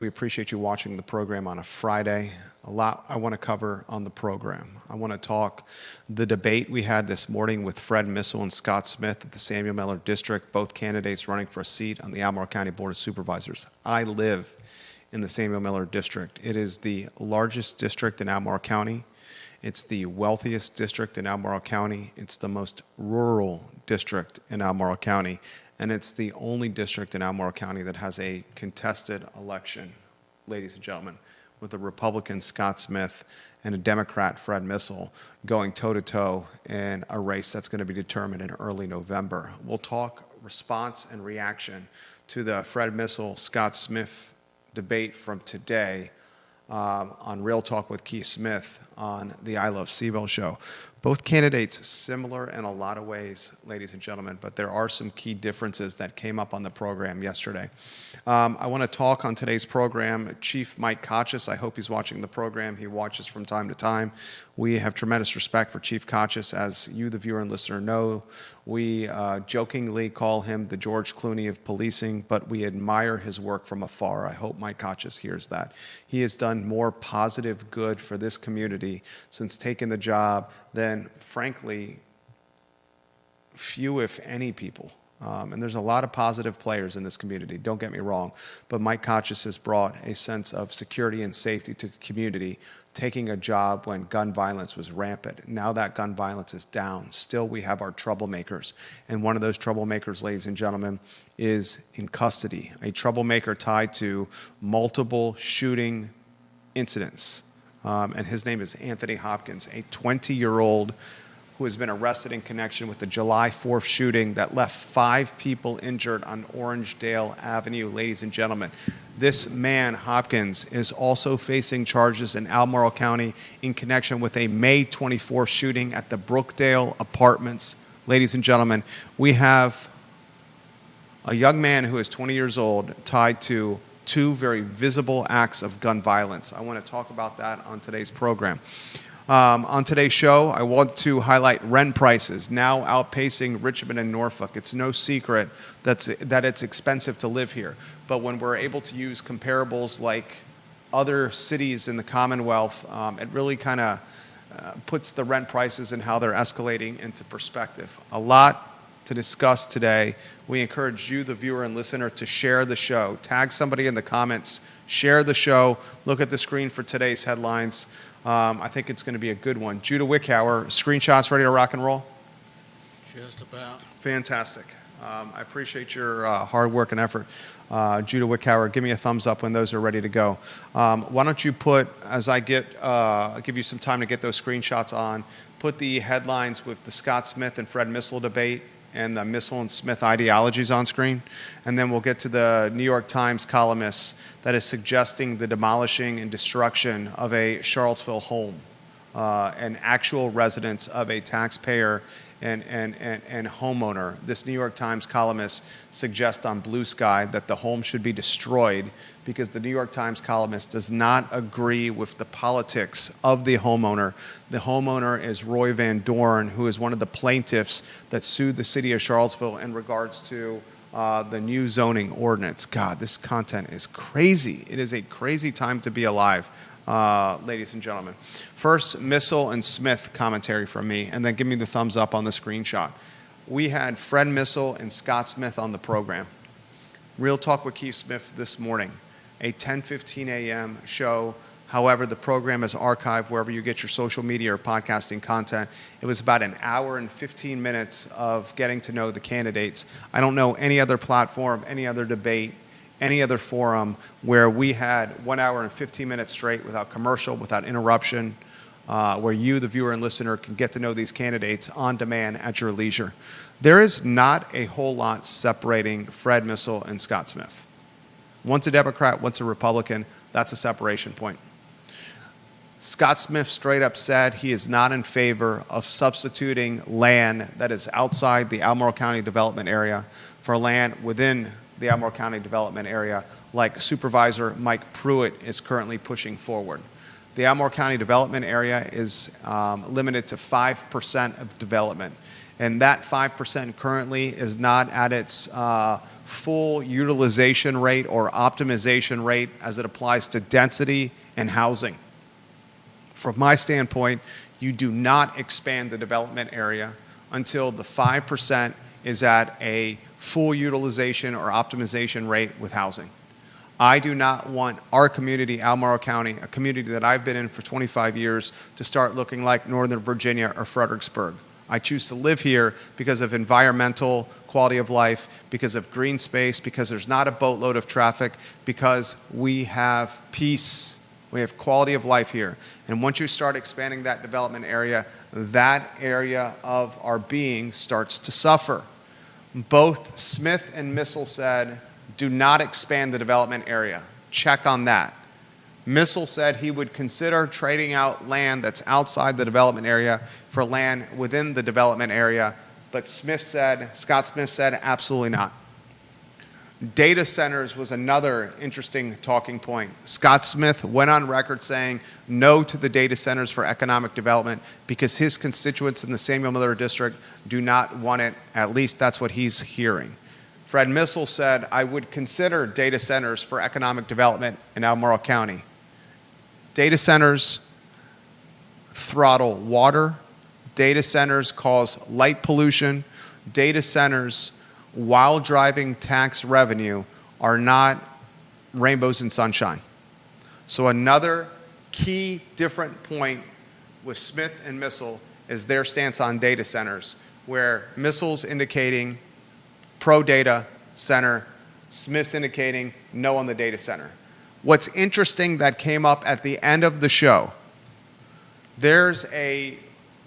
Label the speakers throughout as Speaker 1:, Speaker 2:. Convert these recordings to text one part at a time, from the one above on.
Speaker 1: We appreciate you watching the program on a Friday. A lot I want to cover on the program. I want to talk the debate we had this morning with Fred Missel and Scott Smith at the Samuel Miller District, both candidates running for a seat on the Albemarle County Board of Supervisors. I live in the Samuel Miller District. It is the largest district in Albemarle County. It's the wealthiest district in Albemarle County. It's the most rural district in Albemarle County. And it's the only district in Albemarle County that has a contested election, ladies and gentlemen, with a Republican, Scott Smith, and a Democrat, Fred Missel, going toe-to-toe in a race that's going to be determined in early November. We'll talk response and reaction to the Fred Missel, Scott Smith debate from today on Real Talk with Keith Smith on the I Love CVille Show. Both candidates similar in a lot of ways, ladies and gentlemen, but there are some key differences that came up on the program yesterday. I want to talk on today's program, Chief Mike Kochis. I hope he's watching the program. He watches from time to time. We have tremendous respect for Chief Kochis. As you, the viewer and listener, know, we jokingly call him the George Clooney of policing, but we admire his work from afar. I hope Mike Kochis hears that. He has done more positive good for this community since taking the job than, frankly, few, if any, people. And there's a lot of positive players in this community, don't get me wrong, but Mike Kochis has brought a sense of security and safety to the community, taking a job when gun violence was rampant. Now that gun violence is down, still we have our troublemakers. And one of those troublemakers, ladies and gentlemen, is in custody, a troublemaker tied to multiple shooting incidents. And his name is Anthony Hopkins, a 20-year-old who has been arrested in connection with the July 4th shooting that left 5 people injured on Orangedale Avenue. Ladies and gentlemen, this man, Hopkins, is also facing charges in Albemarle County in connection with a May 24th shooting at the Brookdale Apartments. Ladies and gentlemen, we have a young man who is 20 years old tied to 2 very visible acts of gun violence. I want to talk about that on today's program. On today's show, I want to highlight rent prices now outpacing Richmond and Norfolk. It's no secret that it's expensive to live here. But when we're able to use comparables like other cities in the Commonwealth, it really kind of puts the rent prices and how they're escalating into perspective. A lot to discuss today. We encourage you, the viewer and listener, to share the show. Tag somebody in the comments. Share the show. Look at the screen for today's headlines. I think it's going to be a good one. Judah Wickhauer, screenshots ready to rock and roll?
Speaker 2: Just about.
Speaker 1: Fantastic. I appreciate your hard work and effort. Judah Wickhauer, give me a thumbs up when those are ready to go. Why don't you put, as I give you some time to get those screenshots on, put the headlines with the Scott Smith and Fred Missel debate and the Missel and Smith ideologies on screen, and then we'll get to the New York Times columnist that is suggesting the demolishing and destruction of a Charlottesville home, an actual residence of a taxpayer and homeowner. This New York Times columnist suggests on Blue Sky that the home should be destroyed because the New York Times columnist does not agree with the politics of the homeowner. The homeowner is Roy Van Dorn, who is one of the plaintiffs that sued the city of Charlottesville in regards to the new zoning ordinance. God, this content is crazy. It is a crazy time to be alive. Ladies and gentlemen. First, Missel and Smith commentary from me, and then give me the thumbs up on the screenshot. We had Fred Missel and Scott Smith on the program. Real Talk with Keith Smith this morning, a 10:15 a.m. show. However, the program is archived wherever you get your social media or podcasting content. It was about an hour and 15 minutes of getting to know the candidates. I don't know any other platform, any other debate, any other forum where we had 1 hour and 15 minutes straight without commercial, without interruption, where you, the viewer and listener, can get to know these candidates on demand at your leisure. There is not a whole lot separating Fred Missel and Scott Smith. One's a Democrat, one's a Republican. That's a separation point. Scott Smith straight up said he is not in favor of substituting land that is outside the Albemarle County development area for land within the Albemarle County development area, like Supervisor Mike Pruitt is currently pushing forward. The Albemarle County development area is limited to 5% of development. and that 5% currently is not at its full utilization rate or optimization rate as it applies to density and housing. From my standpoint, you do not expand the development area until the 5% is at a full utilization or optimization rate with housing. I do not want our community, Albemarle County, a community that I've been in for 25 years, to start looking like Northern Virginia or Fredericksburg. I choose to live here because of environmental quality of life, because of green space, because there's not a boatload of traffic, because we have peace. We have quality of life here. And once you start expanding that development area, that area of our being starts to suffer. Both Smith and Missel said, do not expand the development area. Check on that. Missel said he would consider trading out land that's outside the development area for land within the development area, but Scott Smith said, absolutely not. Data centers was another interesting talking point. Scott Smith went on record saying no to the data centers for economic development because his constituents in the Samuel Miller District do not want it. At least that's what he's hearing. Fred Missel said, I would consider data centers for economic development in Albemarle County. Data centers throttle water. Data centers cause light pollution. Data centers, while driving tax revenue, are not rainbows and sunshine. So another key different point with Smith and Missel is their stance on data centers, where Missel's indicating pro-data center, Smith's indicating no on the data center. What's interesting that came up at the end of the show, there's a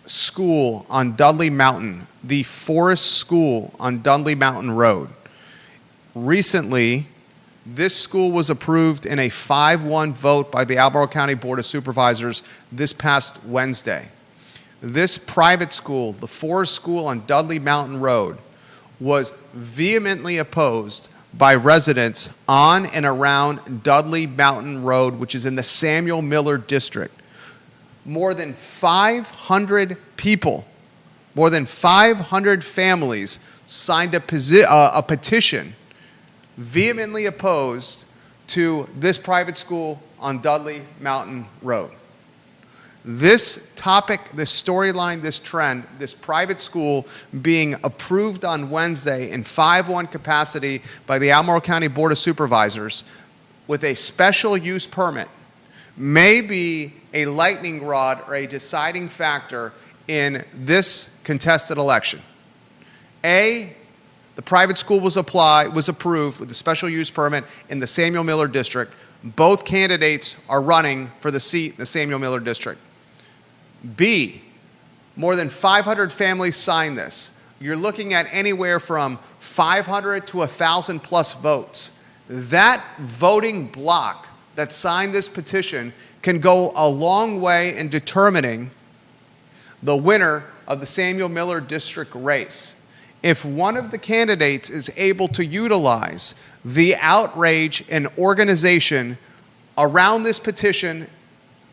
Speaker 1: school on Dudley Mountain, the Forest School on Dudley Mountain Road. Recently, this school was approved in a 5-1 vote by the Albemarle County Board of Supervisors this past Wednesday. This private school, the Forest School on Dudley Mountain Road, was vehemently opposed by residents on and around Dudley Mountain Road, which is in the Samuel Miller District. More than 500 people, more than 500 families signed a petition vehemently opposed to this private school on Dudley Mountain Road. This topic, this storyline, this trend, this private school being approved on Wednesday in 5-1 capacity by the Albemarle County Board of Supervisors with a special use permit may be a lightning rod or a deciding factor in this contested election. A, the private school was approved with a special use permit in the Samuel Miller District. Both candidates are running for the seat in the Samuel Miller District. B, more than 500 families signed this. You're looking at anywhere from 500 to 1,000 plus votes. That voting block that signed this petition can go a long way in determining the winner of the Samuel Miller District race. If one of the candidates is able to utilize the outrage and organization around this petition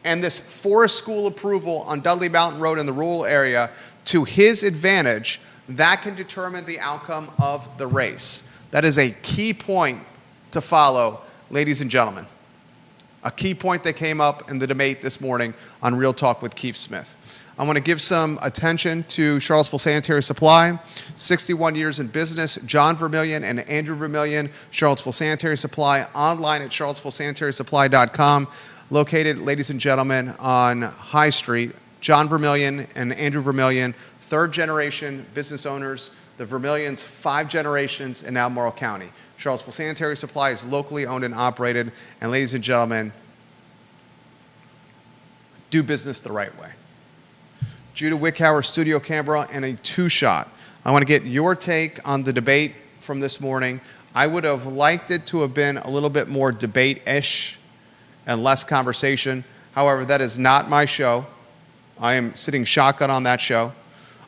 Speaker 1: and this Forest School approval on Dudley Mountain Road in the rural area to his advantage, that can determine the outcome of the race. That is a key point to follow, ladies and gentlemen. A key point that came up in the debate this morning on Real Talk with Keith Smith. I want to give some attention to Charlottesville Sanitary Supply. 61 years in business, John Vermillion and Andrew Vermillion, Charlottesville Sanitary Supply, online at charlottesvillesanitarysupply.com. Located, ladies and gentlemen, on High Street. John Vermillion and Andrew Vermillion, third-generation business owners. The Vermillions, 5 generations in Albemarle County. Charlottesville Sanitary Supply is locally owned and operated. And ladies and gentlemen, do business the right way. Judah Wickhauer, studio camera, and a 2-shot. I want to get your take on the debate from this morning. I would have liked it to have been a little bit more debate-ish and less conversation. However, that is not my show. I am sitting shotgun on that show.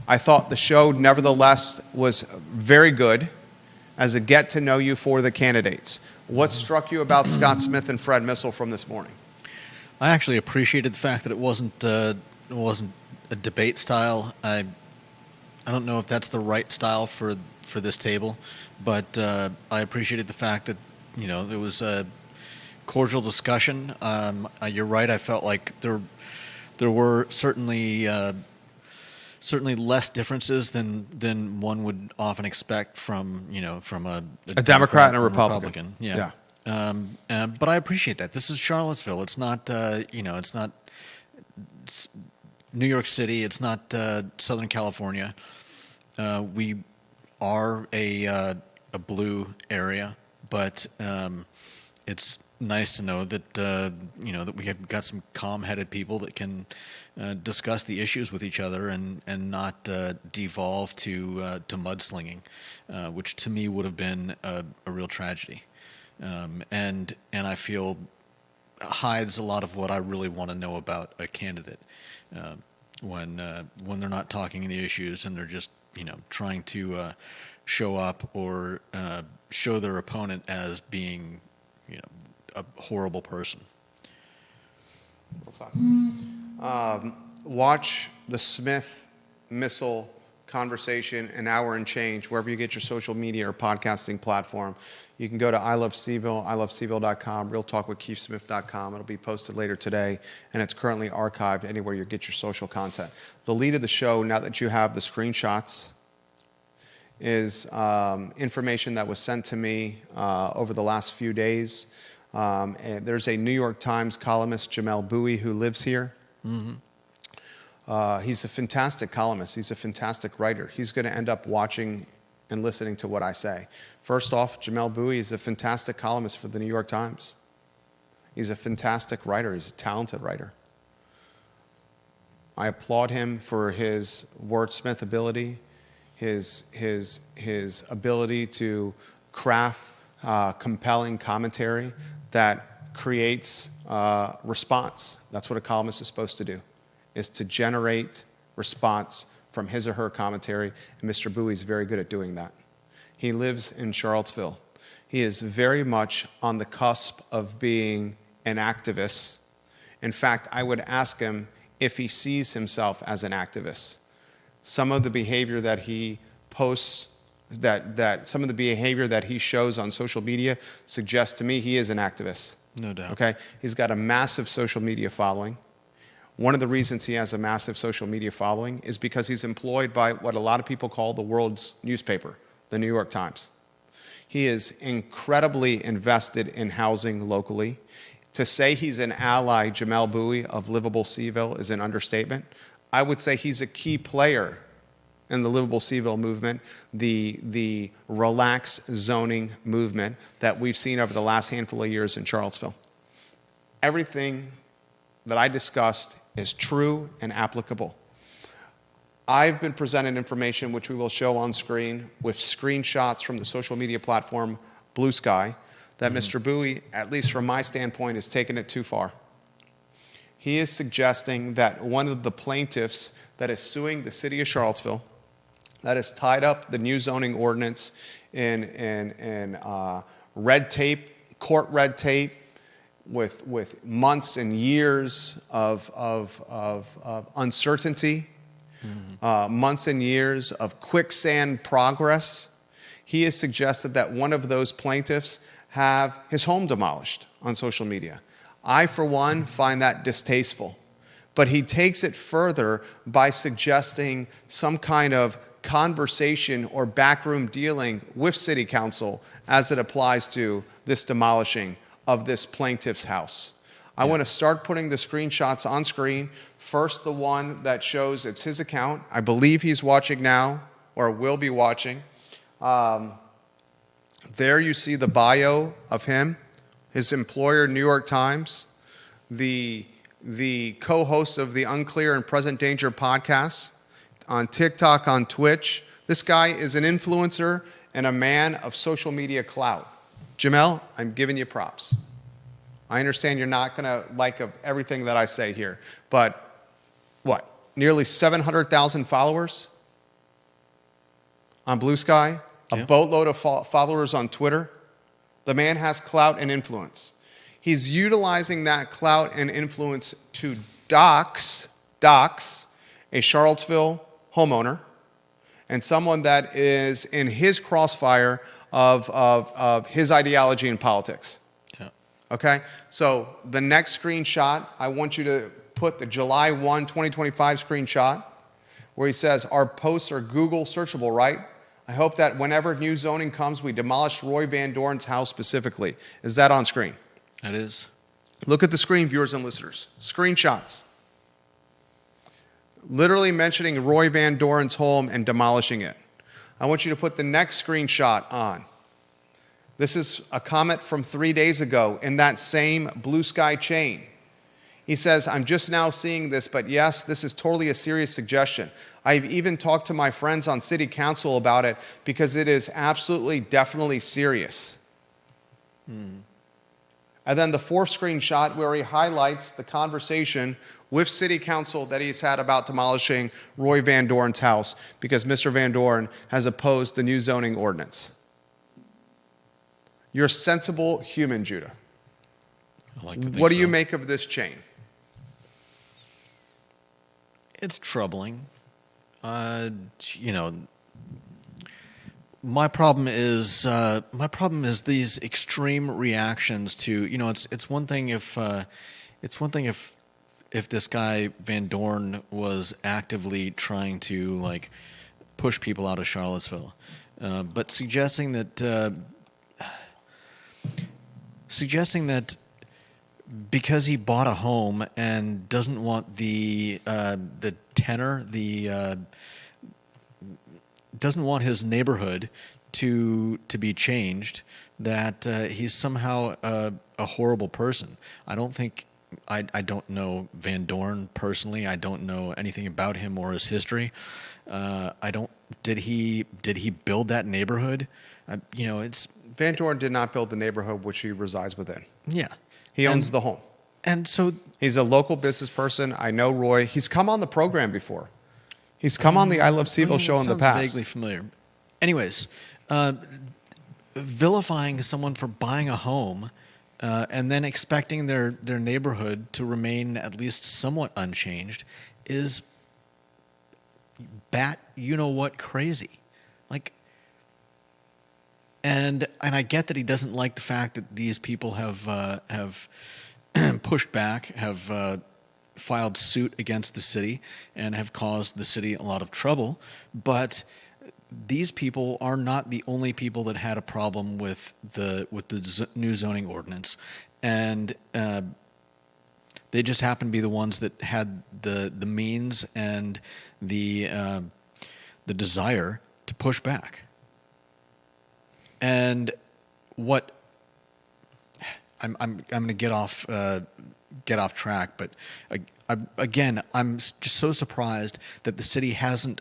Speaker 1: I thought the show, nevertheless, was very good as a get-to-know-you for the candidates. What struck you about Scott Smith and Fred Missel from this morning?
Speaker 2: I actually appreciated the fact that it wasn't a debate style. don't know if that's the right style for this table, but I appreciated the fact that there was a cordial discussion. You're right. I felt like there were certainly less differences than one would often expect from a
Speaker 1: Democrat and a Republican.
Speaker 2: Yeah. But I appreciate that. This is Charlottesville. It's not it's not New York City. It's not Southern California. We are a blue area, but it's nice to know that that we have got some calm-headed people that can discuss the issues with each other and not devolve to mudslinging, which to me would have been a real tragedy, and I feel hides a lot of what I really want to know about a candidate when they're not talking the issues and they're just trying to show up or show their opponent as being a horrible person.
Speaker 1: Watch the Smith Missel conversation, an hour and change, wherever you get your social media or podcasting platform. You can go to I Love CVille, ilovecville.com, realtalkwithkeithsmith.com. It'll be posted later today, and it's currently archived anywhere you get your social content. The lead of the show, now that you have the screenshots, is information that was sent to me over the last few days. And there's a New York Times columnist, Jamelle Bouie, who lives here. Mm-hmm. He's a fantastic columnist. He's a fantastic writer. He's going to end up watching and listening to what I say. First off, Jamelle Bouie is a fantastic columnist for the New York Times. He's a fantastic writer. He's a talented writer. I applaud him for his wordsmith ability, his ability to craft compelling commentary that creates response. That's what a columnist is supposed to do, is to generate response from his or her commentary, and Mr. Bouie is very good at doing that. He lives in Charlottesville. He is very much on the cusp of being an activist. In fact, I would ask him if he sees himself as an activist. Some of the behavior that he posts, some of the behavior that he shows on social media suggests to me he is an activist.
Speaker 2: No doubt.
Speaker 1: Okay? He's got a massive social media following. One of the reasons he has a massive social media following is because he's employed by what a lot of people call the world's newspaper, the New York Times. He is incredibly invested in housing locally. To say he's an ally, Jamelle Bouie, of Livable CVille is an understatement. I would say he's a key player in the Livable CVille movement, the relaxed zoning movement that we've seen over the last handful of years in Charlottesville. Everything that I discussed is true and applicable. I've been presented information, which we will show on screen, with screenshots from the social media platform Blue Sky, that Mr. Bouie, at least from my standpoint, has taken it too far. He is suggesting that one of the plaintiffs that is suing the city of Charlottesville, that has tied up the new zoning ordinance in red tape, court red tape, with months and years of uncertainty, months and years of quicksand progress. He has suggested that one of those plaintiffs have his home demolished on social media. I, for one, find that distasteful. But he takes it further by suggesting some kind of conversation or backroom dealing with City Council as it applies to this demolishing of this plaintiff's house. I want to start putting the screenshots on screen. First, the one that shows it's his account. I believe he's watching now or will be watching. There you see the bio of him, his employer, New York Times, the co-host of the Unclear and Present Danger podcast, on TikTok, on Twitch. This guy is an influencer and a man of social media clout. Jamelle, I'm giving you props. I understand you're not going to like everything that I say here, but what? Nearly 700,000 followers on Blue Sky, a boatload of followers on Twitter. The man has clout and influence. He's utilizing that clout and influence to dox a Charlottesville homeowner and someone that is in his crossfire of his ideology in politics.
Speaker 2: Yeah.
Speaker 1: Okay? So the next screenshot, I want you to put the July 1, 2025 screenshot where he says, our posts are Google searchable, right? I hope that whenever new zoning comes, we demolish Roy Van Doren's house specifically. Is that on screen?
Speaker 2: It is.
Speaker 1: Look at the screen, viewers and listeners. Screenshots. Literally mentioning Roy Van Doren's home and demolishing it. I want you to put the next screenshot on. This is a comment from 3 days ago in that same Blue Sky chain. He says, I'm just now seeing this, but yes, this is totally a serious suggestion. I've even talked to my friends on city council about it because it is absolutely, definitely serious. And then the fourth screenshot where he highlights the conversation with city council that he's had about demolishing Roy Van Doren's house because Mr. Van Doren has opposed the new zoning ordinance. You're a sensible human, Judah.
Speaker 2: I like to think
Speaker 1: What do
Speaker 2: so.
Speaker 1: you make of this chain?
Speaker 2: It's troubling. You know, my problem is these extreme reactions to, you know, it's one thing if this guy Van Dorn was actively trying to like push people out of Charlottesville, but suggesting that because he bought a home and doesn't want the tenor, doesn't want his neighborhood to be changed, that he's somehow a horrible person. I don't think I don't know Van Dorn personally. I don't know anything about him or his history. Did he build that neighborhood? You know, it's
Speaker 1: Van Dorn did not build the neighborhood which he resides within.
Speaker 2: yeah.
Speaker 1: He owns the home.
Speaker 2: And so
Speaker 1: He's a local business person. I know Roy. He's come on the program before. He's come on the I Love CVille show in the past.
Speaker 2: Vaguely familiar. Anyways, vilifying someone for buying a home and then expecting their neighborhood to remain at least somewhat unchanged is you-know-what crazy. Like, and I get that he doesn't like the fact that these people have pushed back, have filed suit against the city, and have caused the city a lot of trouble. But these people are not the only people that had a problem with the new zoning ordinance, and they just happen to be the ones that had the means and the desire to push back. And what I'm going to get off track, but again, I'm just so surprised that the city hasn't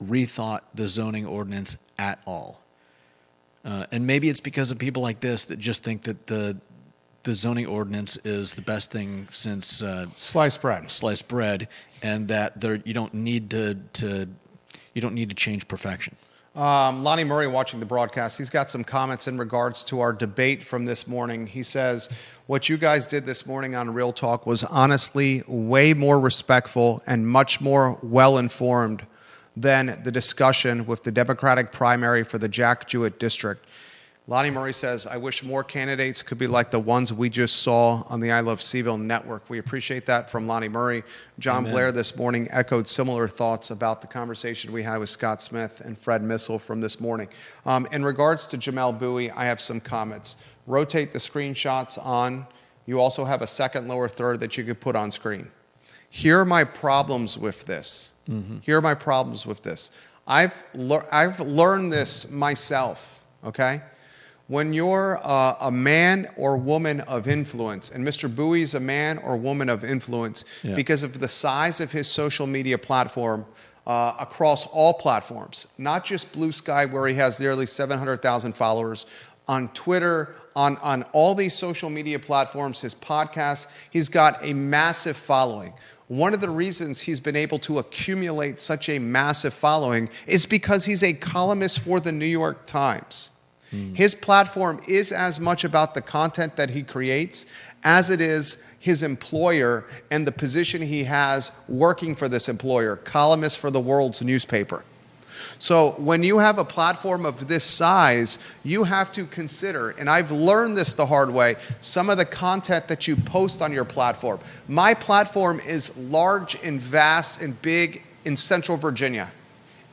Speaker 2: rethought the zoning ordinance at all. And maybe it's because of people like this that just think that the zoning ordinance is the best thing since
Speaker 1: Sliced bread.
Speaker 2: and that you don't need to change perfection.
Speaker 1: Lonnie Murray watching the broadcast, he's got some comments in regards to our debate from this morning. He says, what you guys did this morning on Real Talk was honestly way more respectful and much more well-informed than the discussion with the Democratic primary for the Jack Jewett district. Lonnie Murray says, I wish more candidates could be like the ones we just saw on the I Love CVille Network. We appreciate that from Lonnie Murray. John
Speaker 2: Amen.
Speaker 1: Blair this morning echoed similar thoughts about the conversation we had with Scott Smith and Fred Missel from this morning. In regards to Jamelle Bouie, I have some comments. Rotate the screenshots on. You also have a second, lower third that you could put on screen. Here are my problems with this. Here are my problems with this. I've learned this myself, okay? When you're a man or woman of influence, and Mr. Bowie's a man or woman of influence because of the size of his social media platform across all platforms, not just Blue Sky where he has nearly 700,000 followers, on Twitter, on all these social media platforms, his podcasts, he's got a massive following. One of the reasons he's been able to accumulate such a massive following is because he's a columnist for the New York Times. His platform is as much about the content that he creates as it is his employer and the position he has working for this employer, columnist for the world's newspaper. So when you have a platform of this size, you have to consider, and I've learned this the hard way, some of the content that you post on your platform. My platform is large and vast and big in Central Virginia,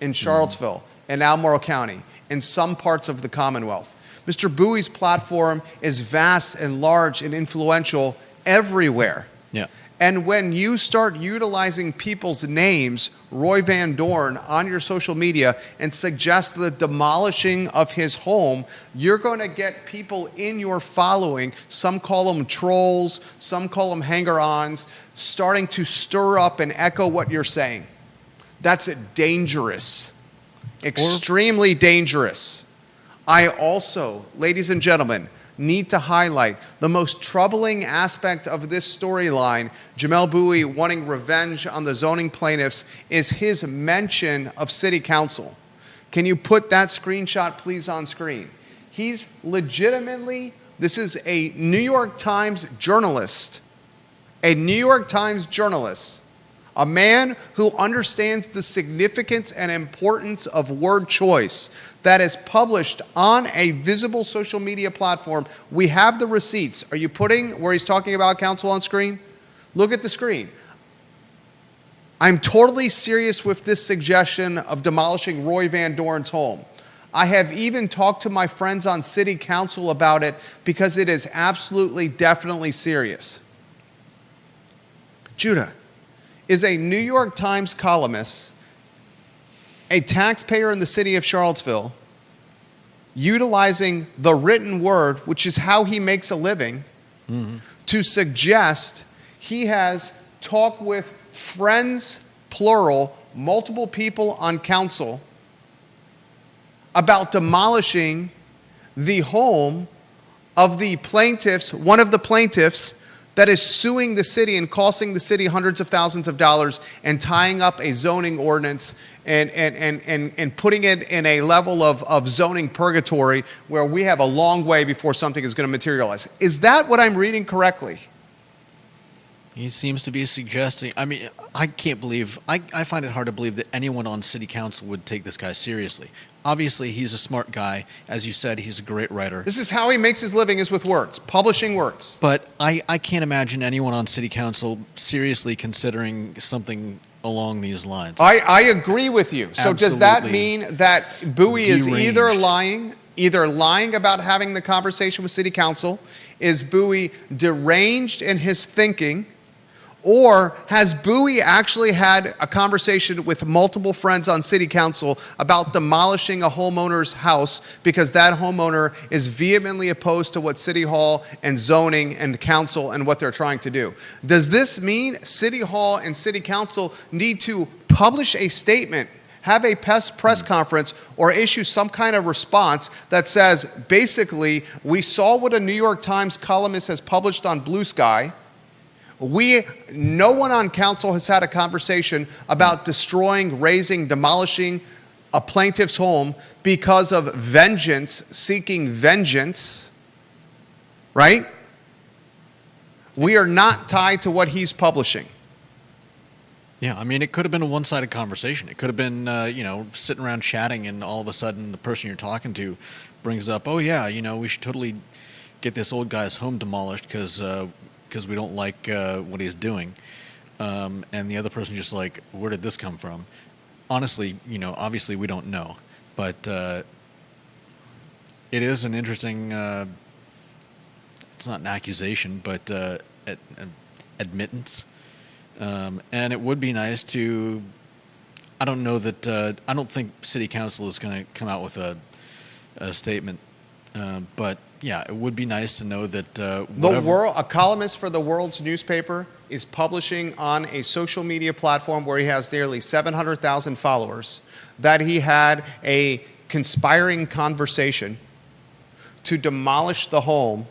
Speaker 1: in Charlottesville, in Albemarle County, in some parts of the Commonwealth. Mr. Bouie's platform is vast and large and influential everywhere.
Speaker 2: Yeah.
Speaker 1: And when you start utilizing people's names, Roy Van Dorn, on your social media and suggest the demolishing of his home, you're going to get people in your following, some call them trolls, some call them hanger-ons, starting to stir up and echo what you're saying. That's dangerous, extremely dangerous. I also, ladies and gentlemen, need to highlight the most troubling aspect of this storyline, Jamelle Bouie wanting revenge on the zoning plaintiffs, is his mention of city council. Can you put that screenshot, please, on screen? He's legitimately, this is a New York Times journalist, a man who understands the significance and importance of word choice, that is published on a visible social media platform. We have the receipts. Are you putting where he's talking about council on screen? Look at the screen. I'm totally serious with this suggestion of demolishing Roy Van Dorn's home. I have even talked to my friends on city council about it because it is absolutely, definitely serious. Judah is a New York Times columnist, a taxpayer in the city of Charlottesville, utilizing the written word, which is how he makes a living, to suggest he has talked with friends, plural, multiple people on council, about demolishing the home of the plaintiffs, one of the plaintiffs, that is suing the city and costing the city hundreds of thousands of dollars and tying up a zoning ordinance and putting it in a level of zoning purgatory where we have a long way before something is going to materialize. Is that what I'm reading correctly?
Speaker 2: He seems to be suggesting, I mean, I can't believe, I find it hard to believe that anyone on city council would take this guy seriously. Obviously, he's a smart guy. As you said, he's a great writer.
Speaker 1: This is how he makes his living, is with words, publishing words.
Speaker 2: But I can't imagine anyone on city council seriously considering something along these lines.
Speaker 1: I agree with you. So does that mean that Bouie is either lying about having the conversation with city council? Is Bouie deranged in his thinking? Or has Bouie actually had a conversation with multiple friends on city council about demolishing a homeowner's house because that homeowner is vehemently opposed to what city hall and zoning and council and what they're trying to do? Does this mean city hall and city council need to publish a statement, have a press conference, or issue some kind of response that says, basically, we saw what a New York Times columnist has published on Blue Sky. No one on council has had a conversation about destroying, razing, demolishing a plaintiff's home because of vengeance, seeking vengeance, right? We are not tied to what he's publishing.
Speaker 2: Yeah, I mean, it could have been a one-sided conversation. It could have been, sitting around chatting, and all of a sudden the person you're talking to brings up, oh, yeah, we should totally get this old guy's home demolished because we don't like what he's doing. And the other person just like, where did this come from? Honestly, obviously we don't know. But it is an interesting, it's not an accusation, but admittance. And it would be nice to, I don't think city council is going to come out with a statement. But yeah, it would be nice to know that a columnist for the world's newspaper is publishing on a social media platform where he has nearly 700,000 followers, that he had a conspiring conversation to demolish the home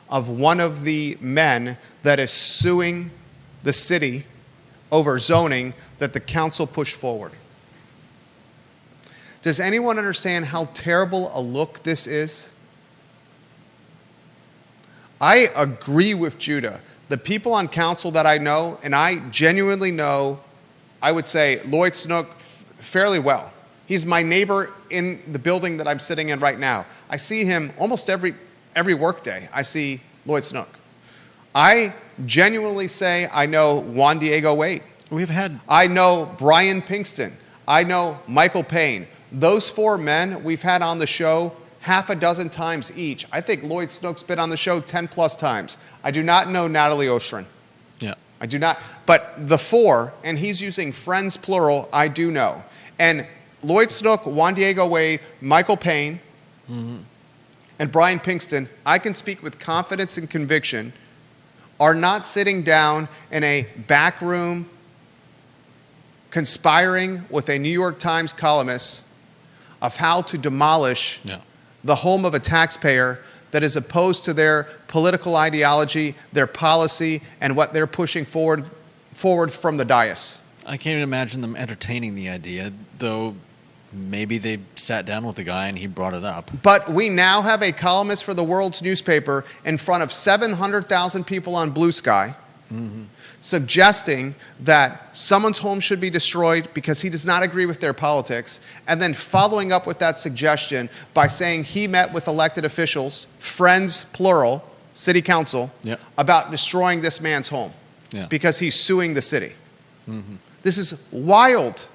Speaker 2: of one of the men that is suing the city over zoning that the council pushed forward. Does anyone understand how terrible a look this is? I agree with Judah. The people on council that I know, and I genuinely know, I would say Lloyd Snook fairly well.
Speaker 1: He's my neighbor in the building that I'm sitting in right now. I see him almost every workday. I see Lloyd Snook. I genuinely say I know Juan Diego Wade. I know Brian Pinkston. I know Michael Payne. Those four men we've had on the show half a dozen times each. I think Lloyd Snook's been on the show 10 plus times. I do not know Natalie Ostrin.
Speaker 2: Yeah.
Speaker 1: I do not. But the four, and he's using friends plural, I do know. And Lloyd Snook, Juan Diego Wade, Michael Payne, and Brian Pinkston, I can speak with confidence and conviction, are not sitting down in a back room conspiring with a New York Times columnist of how to demolish the home of a taxpayer that is opposed to their political ideology, their policy, and what they're pushing forward from the dais.
Speaker 2: I can't even imagine them entertaining the idea, though maybe they sat down with the guy and he brought it up.
Speaker 1: But we now have a columnist for the World's newspaper in front of 700,000 people on Blue Sky suggesting that someone's home should be destroyed because he does not agree with their politics, and then following up with that suggestion by saying he met with elected officials, friends plural, city council, about destroying this man's home because he's suing the city. This is wild.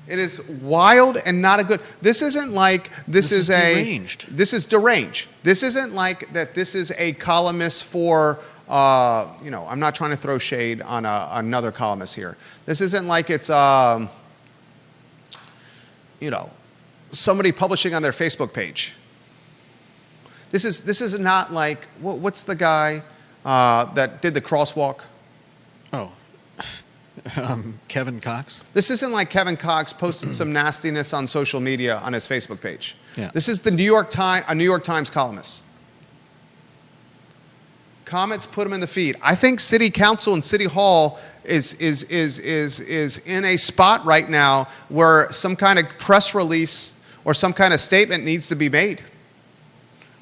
Speaker 1: It is wild and not a good. This isn't like this is
Speaker 2: deranged.
Speaker 1: This is deranged. This isn't like that. This is a columnist for. I'm not trying to throw shade on another columnist here. This isn't like it's somebody publishing on their Facebook page. This is not like what's the guy that did the crosswalk?
Speaker 2: Oh. Kevin Cox?
Speaker 1: This isn't like Kevin Cox posted some nastiness on social media on his Facebook page.
Speaker 2: Yeah.
Speaker 1: This is a New York Times columnist. Comments put him in the feed. I think City Council and City Hall is in a spot right now where some kind of press release or some kind of statement needs to be made.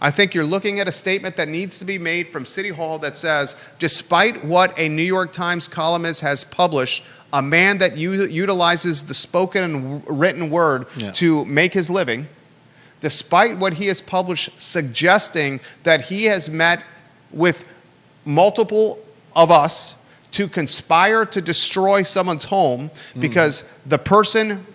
Speaker 1: I think you're looking at a statement that needs to be made from City Hall that says, despite what a New York Times columnist has published, a man that utilizes the spoken and written word to make his living, despite what he has published suggesting that he has met with multiple of us to conspire to destroy someone's home because the person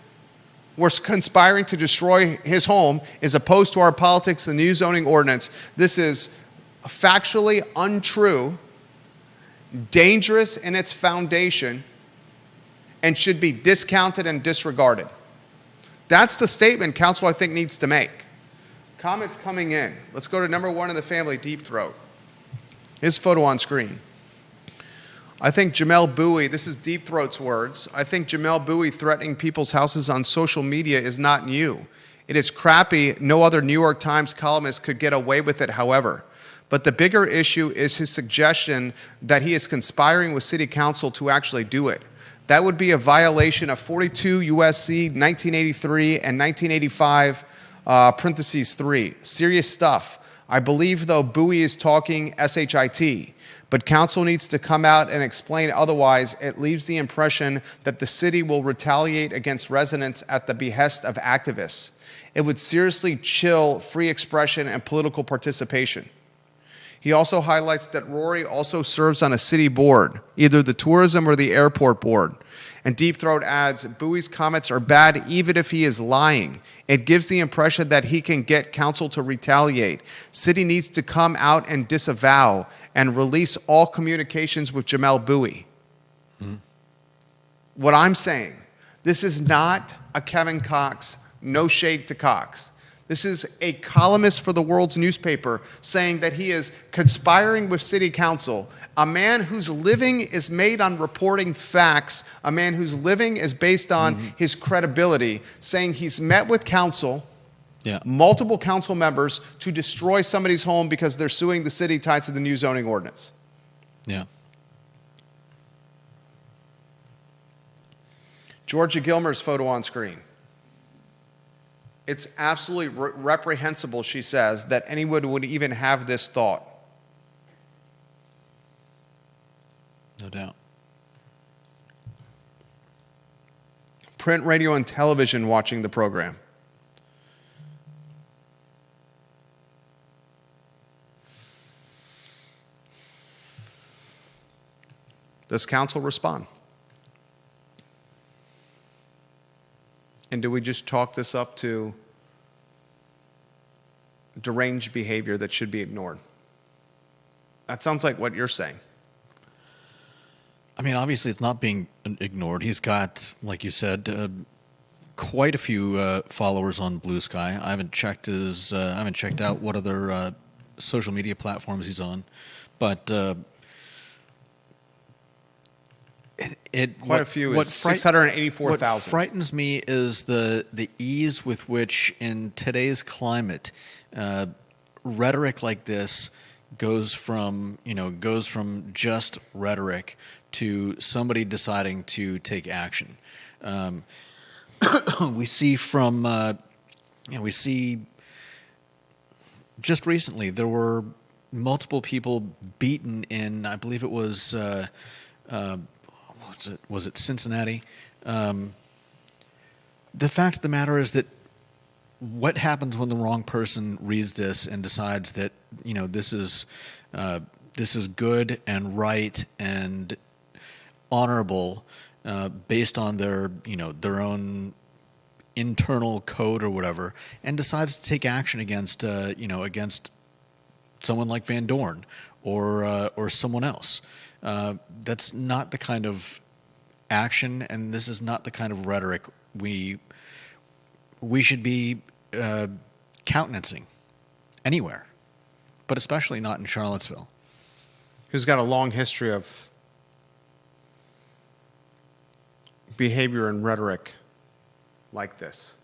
Speaker 1: we're conspiring to destroy his home is opposed to our politics and new zoning ordinance. This is factually untrue, dangerous in its foundation, and should be discounted and disregarded. That's the statement council, I think, needs to make. Comments coming in. Let's go to number one in the family, Deep Throat. His photo on screen. I think Jamelle Bouie, this is Deep Throat's words, I think Jamelle Bouie threatening people's houses on social media is not new. It is crappy. No other New York Times columnist could get away with it, however. But the bigger issue is his suggestion that he is conspiring with City Council to actually do it. That would be a violation of 42 U.S.C. 1983 and 1985, parentheses 3. Serious stuff. I believe, though, Bouie is talking SHIT. But council needs to come out and explain otherwise. It leaves the impression that the city will retaliate against residents at the behest of activists. It would seriously chill free expression and political participation. He also highlights that Rory also serves on a city board, either the tourism or the airport board. And Deep Throat adds, Bowie's comments are bad even if he is lying. It gives the impression that he can get council to retaliate. City needs to come out and disavow and release all communications with Jamelle Bouie. What I'm saying, this is not a Kevin Cox, no shade to Cox. This is a columnist for the World's newspaper saying that he is conspiring with City Council, a man whose living is made on reporting facts, a man whose living is based on his credibility, saying he's met with council, multiple council members, to destroy somebody's home because they're suing the city tied to the new zoning ordinance. Georgia Gilmer's photo on screen. It's absolutely reprehensible, she says, that anyone would even have this thought.
Speaker 2: No doubt.
Speaker 1: print, radio, and television watching the program. Does counsel respond? And do we just chalk this up to deranged behavior that should be ignored? That sounds like what you're saying.
Speaker 2: I mean, obviously, it's not being ignored. He's got, like you said, quite a few followers on Blue Sky. I haven't checked out what other social media platforms he's on, but
Speaker 1: quite a few. 684,000.
Speaker 2: What frightens me is the ease with which, in today's climate, rhetoric like this goes from just rhetoric to somebody deciding to take action. We see just recently there were multiple people beaten in, I believe it was was it Cincinnati? The fact of the matter is that what happens when the wrong person reads this and decides that this is good and right and honorable based on their own internal code or whatever, and decides to take action against against someone like Van Dorn or someone else. That's not the kind of action, and this is not the kind of rhetoric we should be countenancing anywhere, but especially not in Charlottesville.
Speaker 1: Who's got a long history of behavior and rhetoric like this.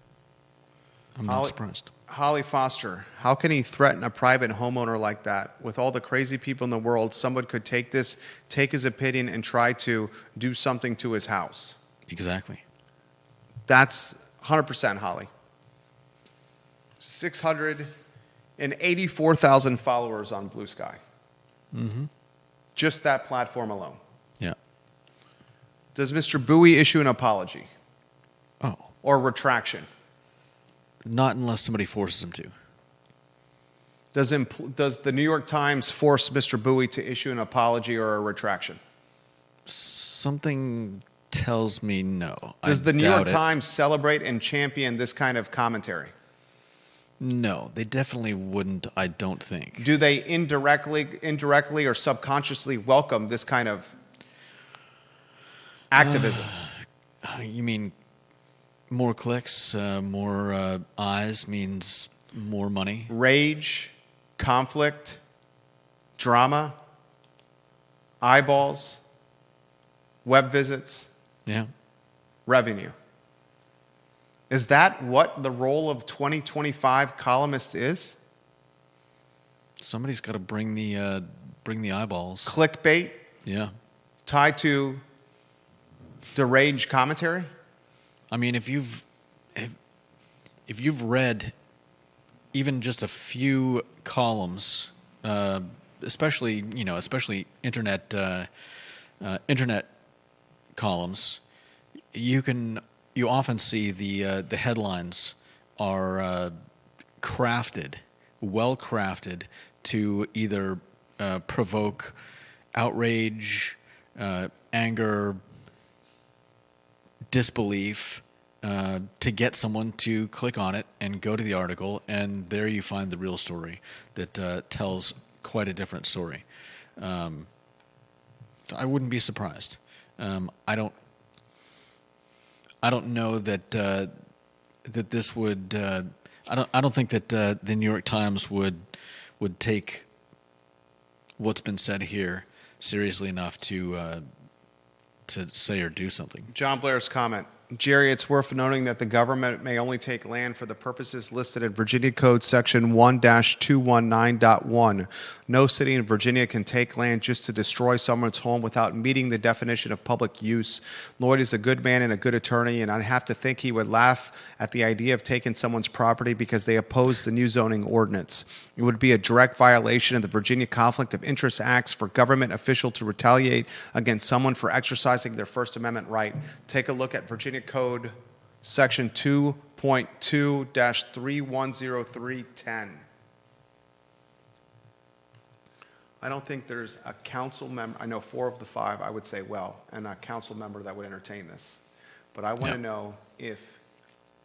Speaker 2: I'm not surprised.
Speaker 1: Holly Foster, how can he threaten a private homeowner like that? With all the crazy people in the world, someone could take his opinion and try to do something to his house.
Speaker 2: Exactly.
Speaker 1: That's 100% Holly. 684,000 followers on Blue Sky.
Speaker 2: Mm-hmm.
Speaker 1: Just that platform alone.
Speaker 2: Yeah.
Speaker 1: Does Mr. Bouie issue an apology?
Speaker 2: Oh.
Speaker 1: Or retraction?
Speaker 2: Not unless somebody forces him to.
Speaker 1: Does the New York Times force Mr. Bouie to issue an apology or a retraction?
Speaker 2: Something tells me no.
Speaker 1: Does the New York Times celebrate and champion this kind of commentary?
Speaker 2: No, they definitely wouldn't, I don't think.
Speaker 1: Do they indirectly or subconsciously welcome this kind of activism?
Speaker 2: You mean more clicks, more eyes means more money?
Speaker 1: Rage, conflict, drama, eyeballs, web visits,
Speaker 2: yeah,
Speaker 1: revenue. Is that what the role of 2025 columnist is?
Speaker 2: Somebody's got to bring the eyeballs.
Speaker 1: Clickbait?
Speaker 2: Yeah.
Speaker 1: Tied to deranged commentary?
Speaker 2: I mean, if you've read even just a few columns, especially internet columns, you often see the headlines are well crafted to either provoke outrage, anger, disbelief, to get someone to click on it and go to the article, and there you find the real story that tells quite a different story. So I wouldn't be surprised. I don't know that that this would. I don't think that the New York Times would take what's been said here seriously enough to say or do something.
Speaker 1: John Blair's comment. Jerry, it's worth noting that the government may only take land for the purposes listed in Virginia Code Section 1-219.1. No city in Virginia can take land just to destroy someone's home without meeting the definition of public use. Lloyd is a good man and a good attorney, and I have to think he would laugh at the idea of taking someone's property because they oppose the new zoning ordinance. It would be a direct violation of the Virginia Conflict of Interest Acts for government official to retaliate against someone for exercising their First Amendment right. Take a look at Virginia Code Section 2.2-310310. I don't think there's a council member, I know 4 of the 5, I would say, and a council member that would entertain this. But I want to know if,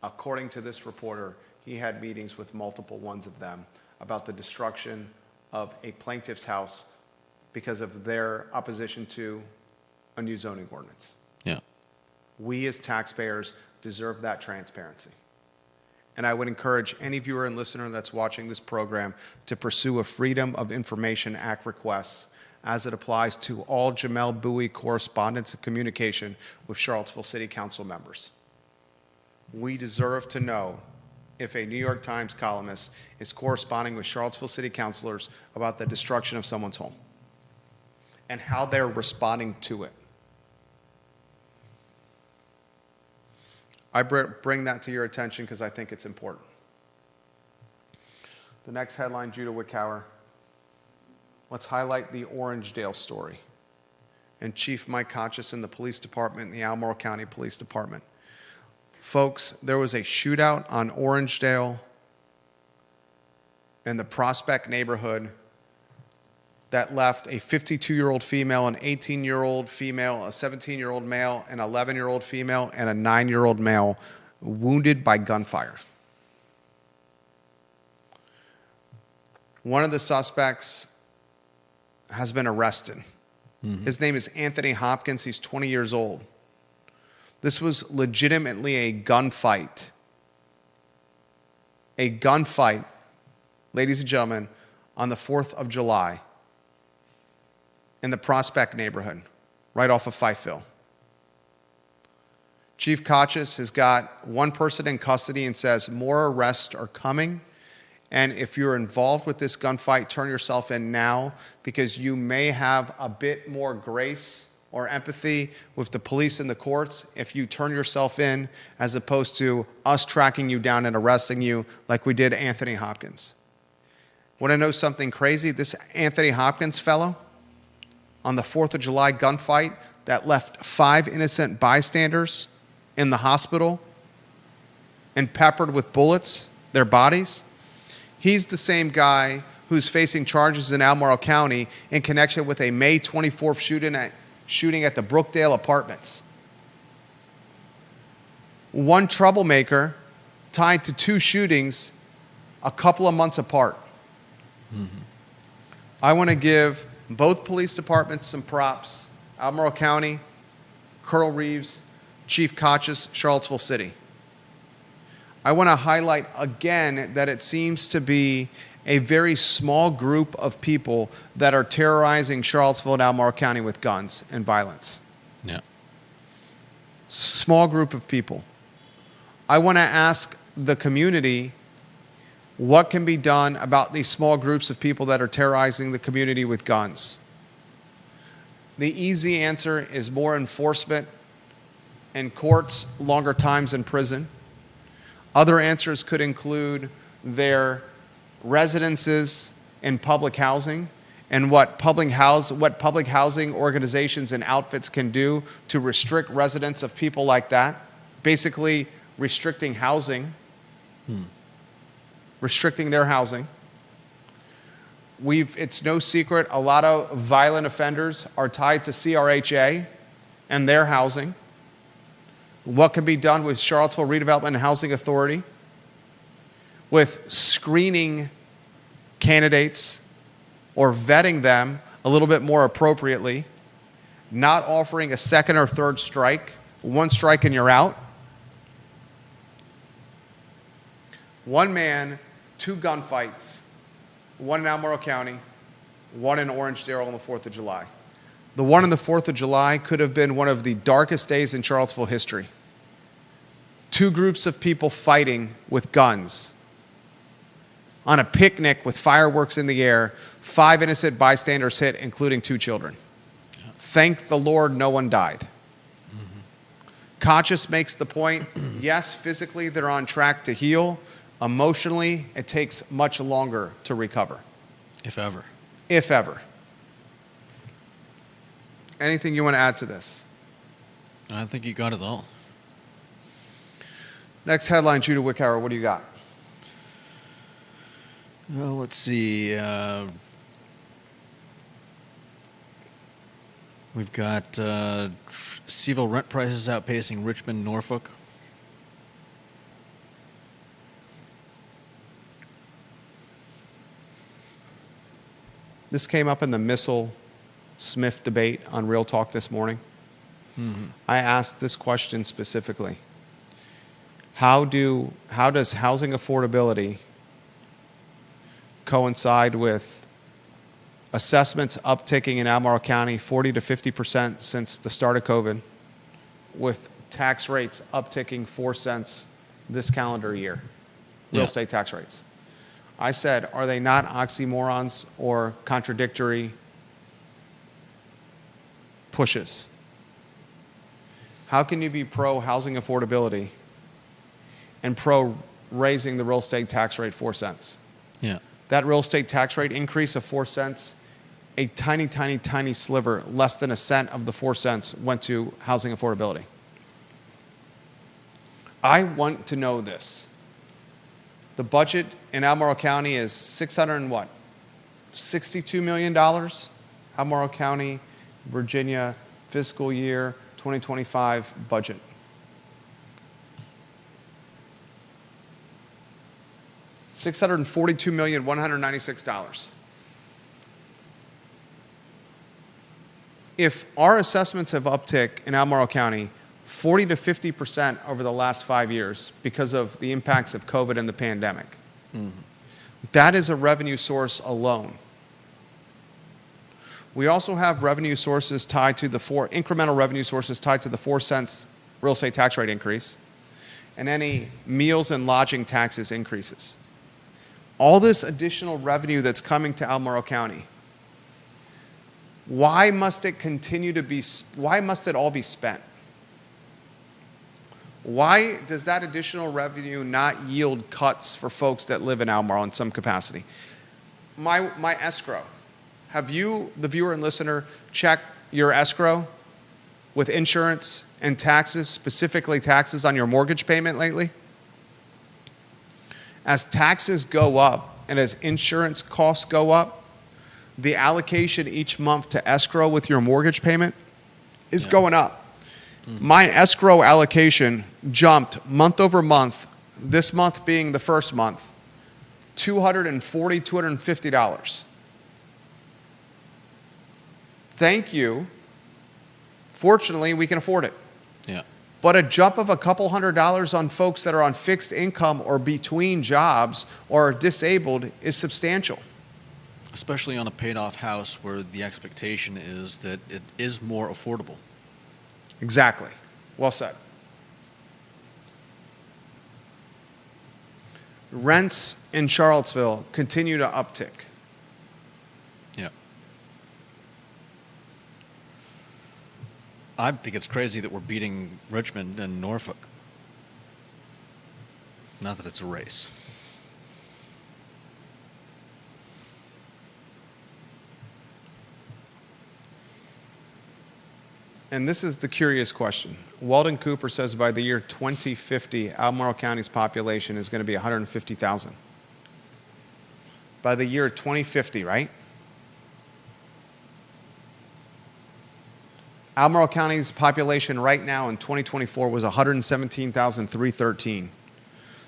Speaker 1: according to this reporter, he had meetings with multiple ones of them about the destruction of a plaintiff's house because of their opposition to a new zoning ordinance.
Speaker 2: Yeah.
Speaker 1: We as taxpayers deserve that transparency. And I would encourage any viewer and listener that's watching this program to pursue a Freedom of Information Act request as it applies to all Jamelle Bouie correspondence and communication with Charlottesville City Council members. We deserve to know if a New York Times columnist is corresponding with Charlottesville City councilors about the destruction of someone's home and how they're responding to it. I bring that to your attention because I think it's important. The next headline, Judah Wickower. Let's highlight the Orangedale story and Chief Mike Conscious in the police department, the Albemarle County Police Department. Folks, there was a shootout on Orangedale in the Prospect neighborhood that left a 52-year-old female, an 18-year-old female, a 17-year-old male, an 11-year-old female, and a 9-year-old male wounded by gunfire. One of the suspects has been arrested. Mm-hmm. His name is Anthony Hopkins. He's 20 years old. This was legitimately a gunfight. A gunfight, ladies and gentlemen, on the 4th of July in the Prospect neighborhood, right off of Fifeville. Chief Conscious has got one person in custody and says more arrests are coming. And if you're involved with this gunfight, turn yourself in now because you may have a bit more grace or empathy with the police and the courts if you turn yourself in as opposed to us tracking you down and arresting you like we did Anthony Hopkins. Want to know something crazy? This Anthony Hopkins fellow on the 4th of July gunfight that left 5 innocent bystanders in the hospital and peppered with bullets, their bodies. He's the same guy who's facing charges in Albemarle County in connection with a May 24th shooting at the Brookdale Apartments. One troublemaker tied to 2 shootings a couple of months apart. Mm-hmm. I want to give both police departments some props. Albemarle County, Colonel Reeves, Chief Conscious, Charlottesville City. I want to highlight again that it seems to be a very small group of people that are terrorizing Charlottesville and Albemarle County with guns and violence.
Speaker 2: Yeah.
Speaker 1: Small group of people. I want to ask the community what can be done about these small groups of people that are terrorizing the community with guns. The easy answer is more enforcement and courts, longer times in prison. Other answers could include their residences in public housing and what public housing organizations and outfits can do to restrict residents of people like that, basically restricting housing, restricting their housing. It's no secret a lot of violent offenders are tied to CRHA and their housing. What can be done with Charlottesville Redevelopment and Housing Authority with screening candidates or vetting them a little bit more appropriately, not offering a second or third strike, 1 strike and you're out. 1 man, 2 gunfights, 1 in Albemarle County, 1 in Orangedale on the 4th of July. The one on the 4th of July could have been one of the darkest days in Charlottesville history. 2 groups of people fighting with guns on a picnic with fireworks in the air, 5 innocent bystanders hit, including 2 children. Yeah. Thank the Lord no one died. Mm-hmm. Conscious makes the point, yes, physically they're on track to heal. Emotionally, it takes much longer to recover.
Speaker 2: If ever.
Speaker 1: If ever. Anything you want to add to this?
Speaker 2: I think you got it all.
Speaker 1: Next headline, Judah Wickhauer, what do you got?
Speaker 2: Well, let's see. We've got CVille rent prices outpacing Richmond, Norfolk.
Speaker 1: This came up in the Missel Smith debate on Real Talk this morning. I asked this question specifically. How does housing affordability coincide with assessments upticking in Albemarle County 40 to 50% since the start of COVID, with tax rates upticking 4 cents this calendar year, real estate tax rates? I said, are they not oxymorons or contradictory pushes? How can you be pro housing affordability and pro raising the real estate tax rate 4 cents?
Speaker 2: Yeah.
Speaker 1: That real estate tax rate increase of 4 cents, a tiny, tiny, tiny sliver, less than a cent of the 4 cents went to housing affordability. I want to know this. The budget in Albemarle County is $62 million. Albemarle County, Virginia, fiscal year 2025 budget. $642,196,000. If our assessments have uptick in Albemarle County 40 to 50% over the last 5 years because of the impacts of COVID and the pandemic, that is a revenue source alone. We also have revenue sources tied to the incremental revenue sources tied to the 4 cents real estate tax rate increase and any meals and lodging taxes increases. All this additional revenue that's coming to Albemarle County, why must it all be spent? Why does that additional revenue not yield cuts for folks that live in Albemarle in some capacity? My escrow. Have you, the viewer and listener, checked your escrow with insurance and taxes, specifically taxes on your mortgage payment lately? As taxes go up and as insurance costs go up, the allocation each month to escrow with your mortgage payment is going up. My escrow allocation jumped month over month, this month being the first month, $240, $250. Thank you. Fortunately, we can afford it.
Speaker 2: Yeah.
Speaker 1: But a jump of a couple $100 on folks that are on fixed income or between jobs or disabled is substantial.
Speaker 2: Especially on a paid-off house where the expectation is that it is more affordable.
Speaker 1: Exactly. Well said. Rents in Charlottesville continue to uptick.
Speaker 2: Yeah. I think it's crazy that we're beating Richmond and Norfolk. Not that it's a race.
Speaker 1: And this is the curious question. Walden Cooper says by the year 2050, Albemarle County's population is going to be 150,000. By the year 2050, right? Albemarle County's population right now in 2024 was 117,313.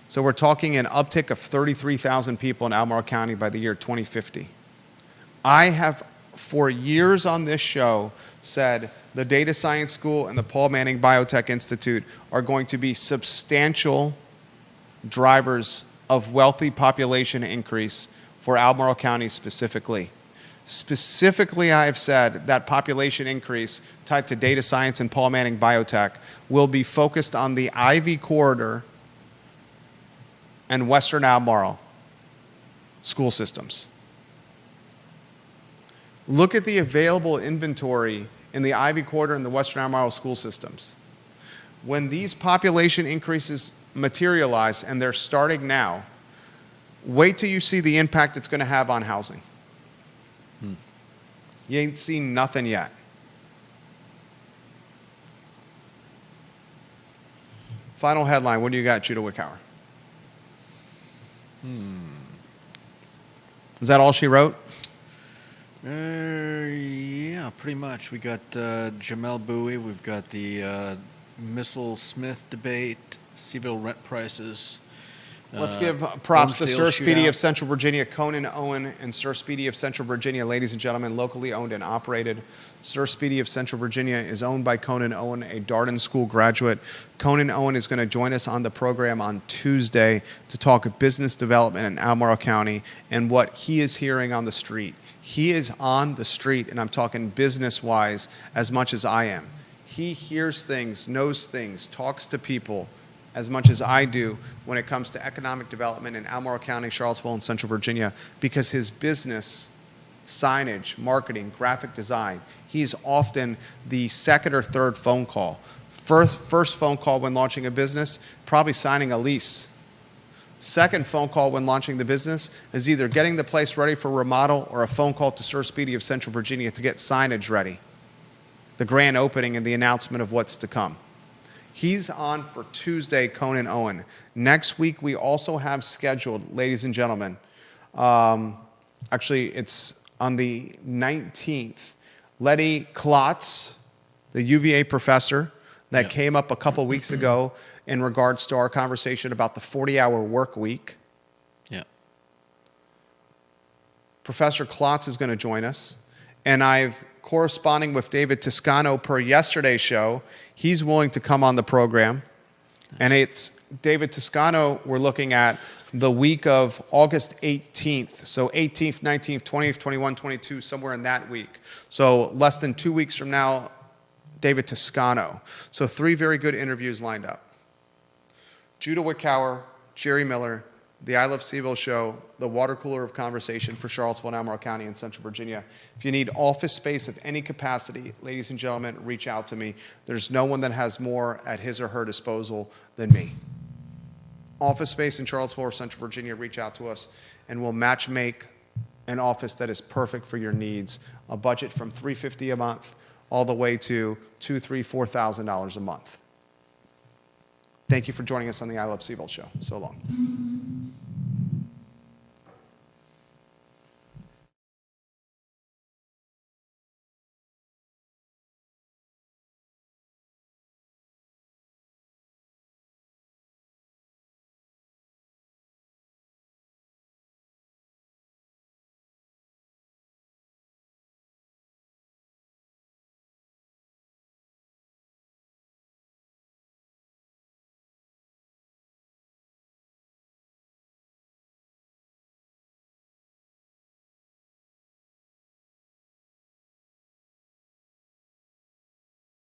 Speaker 1: So we're talking an uptick of 33,000 people in Albemarle County by the year 2050. I have, for years on this show, said the Data Science School and the Paul Manning Biotech Institute are going to be substantial drivers of wealthy population increase for Albemarle County specifically. Specifically, I have said that population increase tied to data science and Paul Manning Biotech will be focused on the Ivy Corridor and Western Albemarle school systems. Look at the available inventory in the Ivy Corridor and the Western Albemarle school systems. When these population increases materialize, and they're starting now, wait till you see the impact it's going to have on housing. You ain't seen nothing yet. Final headline. What do you got, Judah Wickhauer? Is that all she wrote?
Speaker 2: Yeah, pretty much. We got Jamelle Bouie. We've got the Missel Smith debate, CVille rent prices.
Speaker 1: Let's give props to
Speaker 2: Orangedale
Speaker 1: Sir Speedy
Speaker 2: Shootout.
Speaker 1: of Central Virginia, Conan Owen, and Sir Speedy of Central Virginia, ladies and gentlemen, locally owned and operated. Sir Speedy of Central Virginia is owned by Conan Owen, a Darden School graduate. Conan Owen is going to join us on the program on Tuesday to talk business development in Albemarle County and what he is hearing on the street. He is on the street, and I'm talking business-wise as much as I am. He hears things, knows things, talks to people as much as I do when it comes to economic development in Albemarle County, Charlottesville, and Central Virginia, because his business, signage, marketing, graphic design, he's often the second or third phone call. First phone call when launching a business, probably signing a lease. Second phone call when launching the business is either getting the place ready for remodel or a phone call to Sir Speedy of Central Virginia to get signage ready, the grand opening and the announcement of what's to come. He's on for Tuesday, Conan Owen. Next week, we also have scheduled, ladies and gentlemen, actually, it's on the 19th, Letty Klotz, the UVA professor that came up a couple weeks ago in regards to our conversation about the 40-hour work week.
Speaker 2: Yeah.
Speaker 1: Professor Klotz is going to join us, and I've corresponding with David Toscano per yesterday's show. He's willing to come on the program. And it's David Toscano, we're looking at the week of August 18th. So 18th, 19th, 20th, 21, 22, somewhere in that week. So less than 2 weeks from now, David Toscano. So 3 very good interviews lined up. Judah Wickhauer, Jerry Miller, the I Love CVille Show, the water cooler of conversation for Charlottesville and Albemarle County and Central Virginia. If you need office space of any capacity, ladies and gentlemen, reach out to me. There's no one that has more at his or her disposal than me. Office space in Charlottesville or Central Virginia, reach out to us, and we'll match make an office that is perfect for your needs. A budget from $350 a month all the way to $2,000, $3,000, $4,000 a month. Thank you for joining us on the I Love CVille Show. So long.